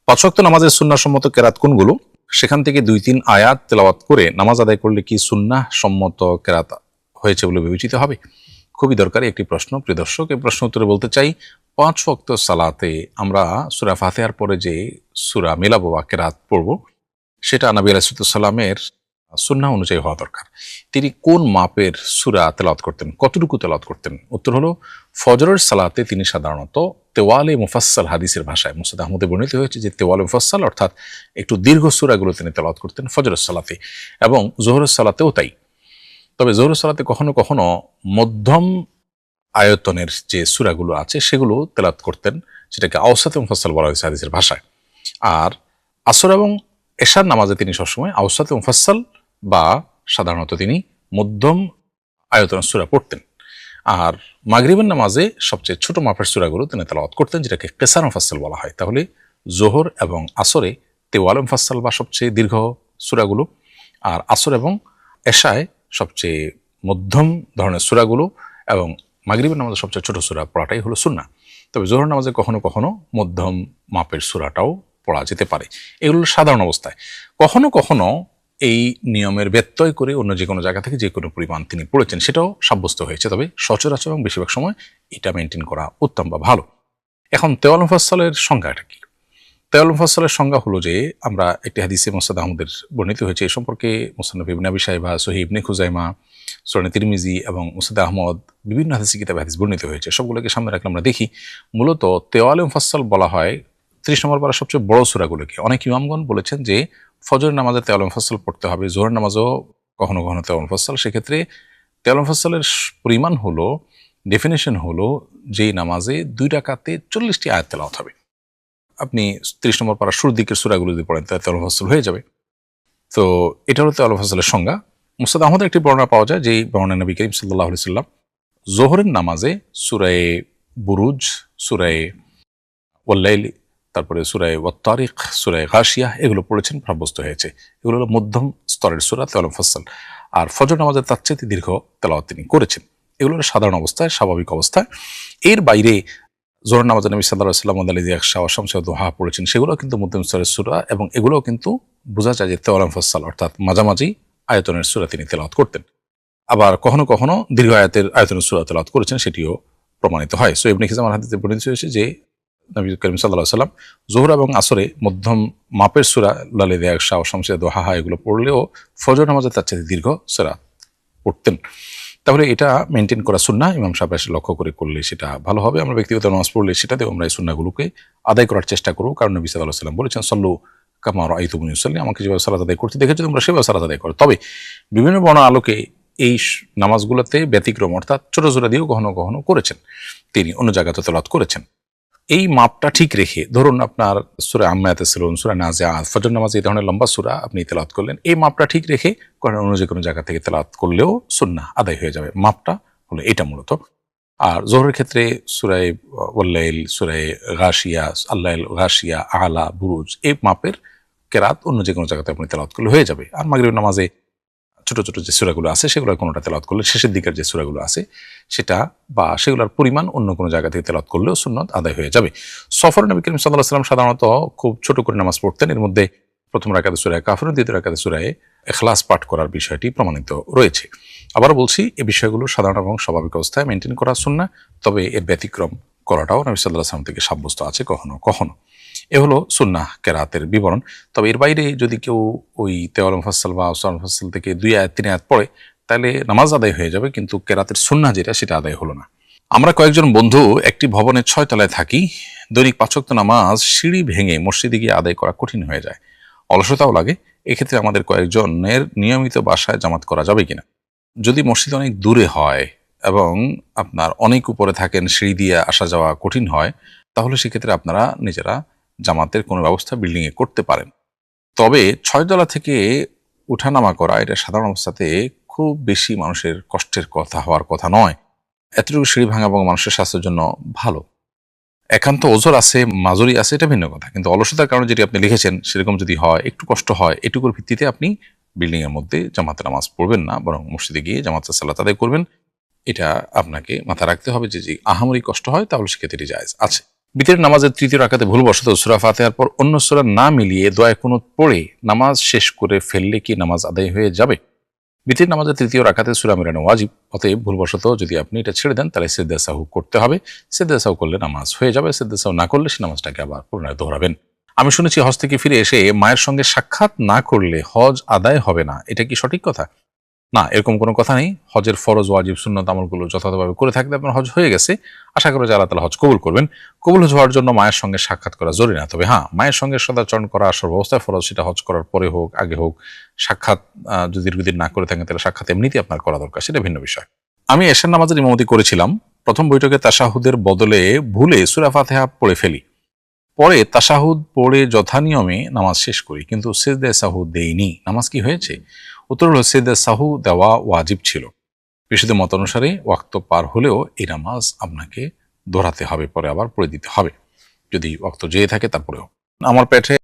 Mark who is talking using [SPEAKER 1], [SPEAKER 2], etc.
[SPEAKER 1] পাঁচ ওয়াক্ত নামাজের সুন্নাহ সম্মত কেরাত কোনগুলো, সেখান থেকে 2-3 আয়াত তেলাওয়াত করে নামাজ আদায় করলে কি সুন্নাহ সম্মত কেরাত হয়েছে বলে বিবেচিত হবে? খুবই দরকারি একটি প্রশ্ন। প্রিয় দর্শক, এই প্রশ্ন উত্তরে বলতে চাই, 5 ওয়াক্ত সালাতে আমরা সূরা ফাতিহার পরে যে সূরা মিলাবো বা কেরাত পড়ব, সেটা নবী আলাইহিস সালামের সুন্নাহ অনুযায়ী হওয়া দরকার। তিনি কোন মাপের সূরা তেলাওয়াত করতেন, কতটুকু তেলাওয়াত করতেন? উত্তর হলো, ফজরের সালাতে তিনি সাধারণত তেওয়ালে মুফাসসাল, হাদিসের ভাষায় মুসনাদ আহমদে বর্ণিত হয়েছে যে তেওয়ালে মুফাসসাল অর্থাৎ একটু দীর্ঘ সূরাগুলো তিনি তেলাওয়াত করতেন ফজরের সালাতে, এবং যোহরের সালাতেও তাই। তবে যোহরের সালাতে কখনো কখনো মধ্যম আয়তনের যে সূরাগুলো আছে সেগুলো তেলাওয়াত করতেন, সেটাকে আওসাতে মুফাসসাল বলা হয়েছে হাদিসের ভাষায়। আর আসর এবং এশার নামাজে তিনি সবসময় আওসাতে মুফাসসাল বা সাধারণত তিনি মধ্যম আয়তনের সূরা পড়তেন। আর মাগরিবের নামাজে সবচেয়ে ছোট মাপের সূরাগুলো তিনি তেলাওয়াত করতেন, যেটাকে কিসার মুফাসসাল বলা হয়। তাহলে যোহর এবং আসরে তেওয়াল মুফাসসাল বা সবচেয়ে দীর্ঘ সূরাগুলো, আর আসর এবং এশায় সবচেয়ে মধ্যম ধরনের সূরাগুলো, এবং মাগরিবের নামাজে সবচেয়ে ছোট সূরা পড়াটাই হলো সুন্নাহ। তবে যোহর নামাজে কখনো কখনো মধ্যম মাপের সূরাটাও পড়া যেতে পারে। এগুলো সাধারণ অবস্থায়। কখনো কখনো এই নিয়মের ব্যত্যয় করে অন্য যে কোনো জায়গা থেকে যে কোনো পরিমাণ তিনি পড়েছেন সেটাও সাব্যস্ত হয়েছে, তবে সচরাচর এবং বেশিরভাগ সময় এটা মেনটেন করা উত্তম বা ভালো। এখন তেওয়াল মুফাসসালের সংজ্ঞাটা কি? তেওয়াল মুফাসসালের সংজ্ঞা হলো যে, আমরা একটি হাদিসে মুসনাদ আহমদের বর্ণিত হয়েছে এ সম্পর্কে, মুসনাদ ইবনে আবি শাইবা, সহিহ ইবনে খুজাইমা, সুনান তিরমিজি এবং মুসনাদ আহমদ বিভিন্ন হাদিসে কিতাবে হাদিস বর্ণিত হয়েছে। সবগুলোকে সামনে রাখলে আমরা দেখি মূলত তেওয়াল মুফাসসাল বলা হয় 30 নম্বর পারা সবচেয়ে বড় সূরাগুলোকে। অনেক ইমামগণ বলেছেন যে ফজর নামাজে তেওয়াল মুফাসসাল পড়তে হবে, যোহর নামাজও কখনো কখনো তেওয়াল মুফাসসাল। সেক্ষেত্রে তেওয়াল মুফাসসালের পরিমাণ হলো, ডেফিনেশন হলো, যেই নামাজে 2 রাকাতে 40টি আয়াত তেলাওয়াত হবে। আপনি 30 নম্বর পারা শুরুর দিকের সূরাগুলো যদি পড়েন তাহলে তেওয়াল মুফাসসাল হয়ে যাবে। তো এটা হলো তেওয়াল মুফাসসালের সংজ্ঞা। মুসনাদ আহমদের একটি বর্ণনা পাওয়া যায়, যেই বর্ণনা নবী করিম সাল্লাল্লাহু আলাইহি সাল্লাম যোহরের নামাজে সূরায়ে বুরুজ, সূরায়ে ওয়াল-লাইল, তারপরে সূরায়ে ওয়াত-তারিক, সূরায়ে গাশিয়া এগুলো পড়েছেন, সাব্যস্ত হয়েছে। এগুলো হলো মধ্যম স্তরের সূরা তেওয়াল মুফাসসাল। আর ফজর নামাজের তার চেয়ে দীর্ঘ তেলাওয়াত তিনি করেছেন। এগুলো হলো সাধারণ অবস্থায়, স্বাভাবিক অবস্থায়। এর বাইরে যোহর নামাজে নবী সাল্লাল্লাহু আলাইহি ওয়াসাল্লাম ওয়াল-লাইলি ইয়াগশা ওয়া শামসি ওয়া দুহা পড়েছেন, সেগুলো কিন্তু মধ্যম স্তরের সূরা, এবং এগুলোও কিন্তু বোঝা যায় যে তেওয়াল মুফাসসাল অর্থাৎ মাঝামাঝি আয়তনের সূরা তিনি তেলাওয়াত করতেন। আবার কখনো কখনো দীর্ঘ আয়তনের সূরা তেলাওয়াত করেছেন, সেটিও প্রমাণিত হয়। সো ইবনে খিজামার হাদিসে বর্ণিত হয়েছে যে নবী করিম সাল্লাল্লাহু আলাইহি ওয়াসাল্লাম যোহর এবং আসরে মধ্যম মাপের সূরা লাইলি ইয়াগশা ওয়া শামসি ওয়া দুহা এগুলো পড়লেও ফজর নামাজে তার চেয়ে দীর্ঘ সূরা পড়তেন। তাহলে এটা মেনটেন করা সুন্নাহ। ইমাম সাহেব এসে লক্ষ্য করে করলে সেটা ভালো হবে। আমরা ব্যক্তিগত নামাজ পড়লে সেটাতেও আমরা এই সুন্নাহগুলোকে আদায় করার চেষ্টা করব, কারণ নবী সাল্লাল্লাহু আলাইহি ওয়াসাল্লাম বলেছেন, সল্লু কামা রাআইতুমুনি উসাল্লি, আমাকে যেভাবে সালাত আদায় করতে দেখেছো তোমরা সেভাবে সালাত আদায় করো। তবে বিভিন্ন বর্ণনার আলোকে এই নামাজগুলোতে ব্যতিক্রম, অর্থাৎ ছোট সূরা দিয়েও কখনো কখনো করেছেন তিনি, অন্য জায়গাতে তেলাওয়াত করেছেন। এই মাপটা ঠিক রেখে, ধরুন আপনার সূরা আম্মা ইয়াতাসালুন, সূরা নাজিআত, ফজর নামাজে এই ধরনের লম্বা সূরা আপনি তেলাওয়াত করলেন, এই মাপটা ঠিক রেখে করেন, অন্য যে কোনো জায়গা থেকে তেলাওয়াত করলেও সুন্নাহ আদায় হয়ে যাবে। মাপটা হলো এটা মূলত। আর যোহরের ক্ষেত্রে সূরায়ে ওয়াল-লাইল, সূরায়ে গাশিয়া, আল-লাইল, গাশিয়া, আলা, বুরুজ এই মাপের কেরাত অন্য যে কোনো জায়গাতে আপনি তেলাওয়াত করলে হয়ে যাবে। আর মাগরিবের নামাজে ছোট ছোট যে সূরাগুলো আছে সেগুলো কোনোটা তেলাওয়াত করলে, শেষের দিকের যে সূরাগুলো আছে সেটা বা সেগুলোর পরিমাণ অন্য কোনো জায়গা থেকে তেলাওয়াত করলেও সুন্নাত আদায় হয়ে যাবে। সফরে নবী করিম সাল্লাল্লাহু আলাইহি ওয়াসাল্লাম সাধারণত খুব ছোট করে নামাজ পড়তেন। এর মধ্যে প্রথম রাকাতে সূরা কাফিরুন, দ্বিতীয় রাকাতে সূরা ইখলাস পাঠ করার বিষয়টি প্রমাণিত রয়েছে। আবারও বলছি, এই বিষয়গুলো সাধারণ এবং স্বাভাবিক অবস্থায় মেনটেন করা সুন্নাহ, তবে এর ব্যতিক্রম করাটাও নবী সাল্লাল্লাহু আলাইহি ওয়াসাল্লাম থেকে সাব্যস্ত আছে কখনো কখনো। এ হলো সুন্নাহ কেরাতের বিবরণ। তবে এর বাইরে যদি কেউ ওই তেওয়াল মুফাসসাল বা আসর মুফাসসাল থেকে 2 আয়াত 3 আয়াত পড়ে, তাহলে নামাজ আদায় হয়ে যাবে, কিন্তু কেরাতের সুন্নাহ যেটা সেটা আদায় হলো না। আমরা কয়েকজন বন্ধু একটি ভবনের 6 তলায় থাকি। দৈনিক 5 ওয়াক্ত নামাজ সিঁড়ি ভেঙে মসজিদে গিয়ে আদায় করা কঠিন হয়ে যায়, অলসতাও লাগে। এক্ষেত্রে আমাদের কয়েকজনের নিয়মিত বাসায় জামাত করা যাবে কিনা? যদি মসজিদ অনেক দূরে হয় এবং আপনার অনেক উপরে থাকেন, সিঁড়ি দিয়ে আসা যাওয়া কঠিন হয়, তাহলে সেক্ষেত্রে আপনারা নিজেরা জামাতের কোনো ব্যবস্থা বিল্ডিংয়ে করতে পারেন। তবে 6 তলা থেকে উঠানামা করা এটা সাধারণ অবস্থাতে খুব বেশি মানুষের কষ্টের কথা হওয়ার কথা নয়। এতটুকু সিঁড়ি ভাঙা এবং মানুষের স্বাস্থ্যের জন্য ভালো। একান্ত ওজর আছে, মাজুরি আছে, এটা ভিন্ন কথা, কিন্তু অলসতার কারণে যেটি আপনি লিখেছেন সেরকম যদি হয়, একটু কষ্ট হয়, এটুকুর ভিত্তিতে আপনি বিল্ডিং এর মধ্যে জামাতে নামাজ পড়বেন না, বরং মসজিদে গিয়ে জামাতে সালাত আদায় করবেন। এটা আপনাকে মাথায় রাখতে হবে যে আহামরি কষ্ট হয় তাহলে সেক্ষেত্রে জায়েজ আছে। বিতরের নামাজের তৃতীয় রাকাতে ভুলবশত সূরা ফাতিহার পর অন্য সূরা না মিলিয়ে দোয়া কুনুত পড়ে নামাজ শেষ করে ফেললে কি নামাজ আদায় হয়ে যাবে? বিতরের নামাজের তৃতীয় রাকাতে সূরা মিলানো ওয়াজিব, অতএব ভুলবশত যদি আপনি এটা ছেড়ে দেন তাহলে সিজদা সাহু করতে হবে। সিজদা সাহু করলে নামাজ হয়ে যাবে, সিজদা সাহু না করলে সে নামাজটাকে আবার পুনরায় দোহরাবেন। আমি শুনেছি হজ থেকে ফিরে এসে মায়ের সঙ্গে সাক্ষাৎ না করলে হজ আদায় হবে না, এটা কি সঠিক কথা? না, এরকম কোনো কথা নেই। হজের ফরজ, ওয়াজিব, সুন্নত আমলগুলো যথাযথভাবে করে থাকলে আপনার হজ হয়ে গেছে। আশা করি যে আল্লাহ তাআলা হজ কবুল করবেন। কবুল হওয়ার জন্য মায়ের সঙ্গে সাক্ষাৎ করা জরুরি না, তবে হ্যাঁ, মায়ের সঙ্গে সদাচরণ করা সর্বাবস্থায় ফরজ, সেটা হজ করার পরে হোক আগে হোক। সাক্ষাৎ যদি দীর্ঘদিন না করে থাকেন তাহলে সাক্ষাৎ এমনিতেই আপনার করা দরকার, সেটা ভিন্ন বিষয়। আমি এশার নামাজের ইমামতি করেছিলাম। প্রথম বৈঠকে তাশাহুদের বদলে ভুলে সূরা ফাতিহা পড়ে ফেলি। পরে তাশাহুদ পড়ে যথানিয়মে নামাজ শেষ করি, কিন্তু সিজদায়ে সাহু দেইনি। নামাজ কি হয়েছে? উত্তর হলো সিজদায়ে সাহু দেওয়া ওয়াজিব ছিল। বিশুদ্ধ মত অনুসারে ওয়াক্ত পার হলেও এই নামাজ আপনাকে দোহরাতে হবে, পরে আবার পড়ে দিতে হবে যদি ওয়াক্ত যেয়ে থাকে তারপরেও। আমার পেটে